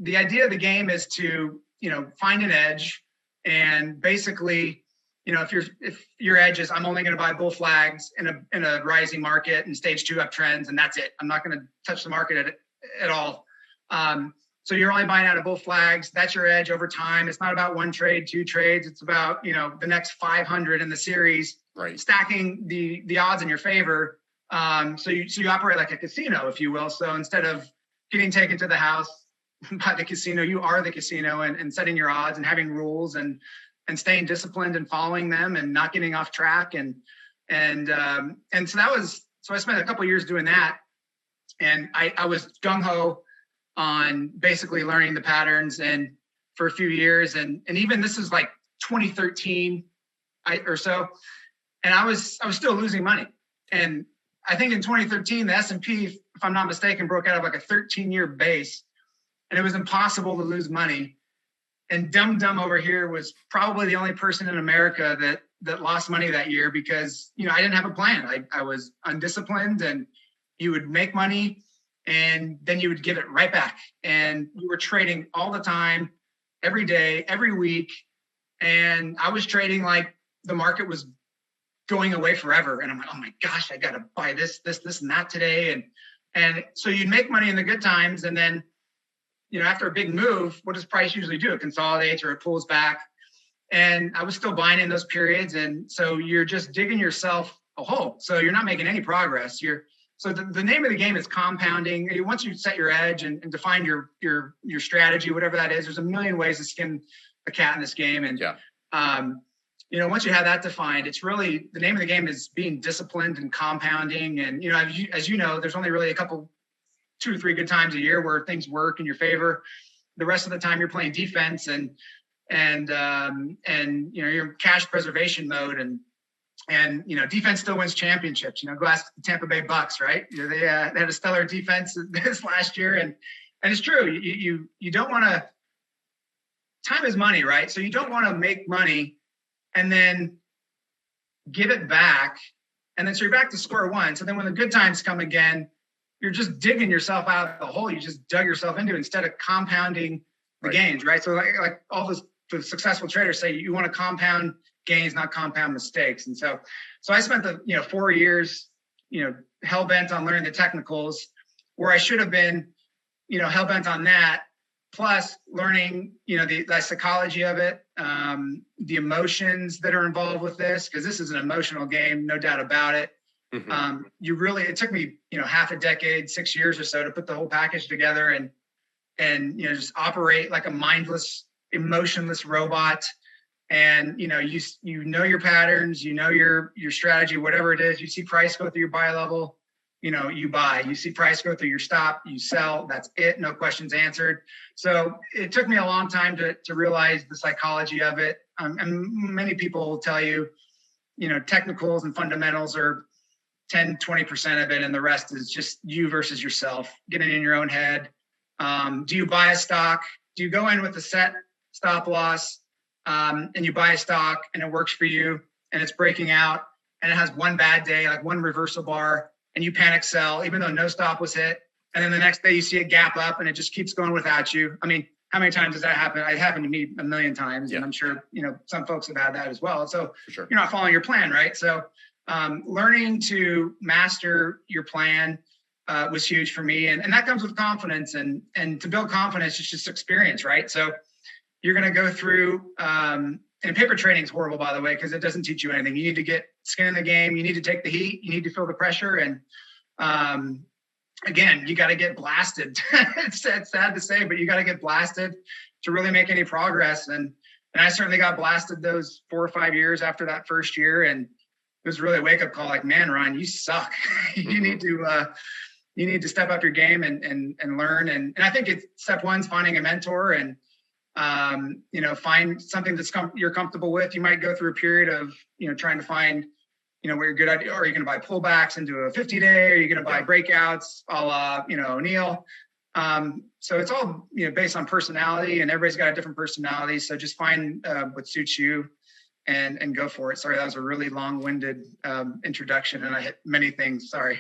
the idea of the game is to, find an edge, and basically, if your edge is, I'm only going to buy bull flags in a rising market and stage 2 uptrends, and that's it. I'm not going to touch the market at all. So you're only buying out of bull flags. That's your edge over time. It's not about one trade, 2 trades. It's about, the next 500 in the series, right, stacking the odds in your favor. So you operate like a casino, if you will. So instead of getting taken to the house by the casino, you are the casino, and setting your odds and having rules and staying disciplined and following them and not getting off track. And so I spent a couple of years doing that. And I was gung-ho on basically learning the patterns and for a few years. And even this is like 2013 or so. And I was still losing money. And I think in 2013, the S&P, if I'm not mistaken, broke out of like a 13-year base, and it was impossible to lose money. And dumb over here was probably the only person in America that lost money that year because, I didn't have a plan. I was undisciplined, and you would make money and then you would give it right back. And you were trading all the time, every day, every week. And I was trading like the market was going away forever. And I'm like, oh my gosh, I got to buy this, and that today. And so you'd make money in the good times. And then, after a big move, what does price usually do? It consolidates or it pulls back. And I was still buying in those periods. And so you're just digging yourself a hole. So you're not making any progress. So the name of the game is compounding. Once you set your edge and define your strategy, whatever that is, there's a million ways to skin a cat in this game. And, once you have that defined, it's really, the name of the game is being disciplined and compounding. And, as you know, there's only really a couple, 2 or 3 good times a year where things work in your favor. The rest of the time you're playing defense and you're in cash preservation mode, and defense still wins championships. Go ask the Tampa Bay Bucks, right? They had a stellar defense this last year, and it's true. You don't want to. Time is money, right? So you don't want to make money and then give it back, and then so you're back to square one. So then when the good times come again, you're just digging yourself out of the hole you just dug yourself into instead of compounding the gains, right? So like all the successful traders say, you want to compound gains, not compound mistakes. And so I spent the 4 years hell bent on learning the technicals, where I should have been hell bent on that, plus learning the psychology of it, the emotions that are involved with this, because this is an emotional game, no doubt about it. Mm-hmm. It took me half a decade, 6 years or so, to put the whole package together and just operate like a mindless, emotionless robot. And you know your patterns, your strategy, whatever it is. You see price go through your buy level, you buy. You see price go through your stop, you sell. That's it. No questions answered. So it took me a long time to realize the psychology of it. And many people will tell you, technicals and fundamentals are 10, 20% of it, and the rest is just you versus yourself, getting in your own head. Do you buy a stock? Do you go in with a set stop loss, and you buy a stock and it works for you and it's breaking out and it has one bad day, like one reversal bar, and you panic sell even though no stop was hit, and then the next day you see a gap up and it just keeps going without you? I mean, how many times does that happen? It happened to me a million times, and I'm sure some folks have had that as well. So you're not following your plan, right? So learning to master your plan was huge for me. And that comes with confidence, and to build confidence, it's just experience, right? So you're going to go through, and paper trading is horrible, by the way, because it doesn't teach you anything. You need to get skin in the game. You need to take the heat. You need to feel the pressure. And again, you got to get blasted. It's sad to say, but you got to get blasted to really make any progress. And I certainly got blasted those 4 or 5 years after that first year. And it was really a wake up call, like, man, Ryan, you suck. You need to step up your game and learn. And I think step one's finding a mentor and, find something that's you're comfortable with. You might go through a period of, trying to find, where you're good at. Are you going to buy pullbacks into a 50-day? Are you going to buy breakouts a la, O'Neill? So it's all, based on personality, and everybody's got a different personality. So just find what suits you and go for it. Sorry, that was a really long-winded introduction, and I hit many things. Sorry.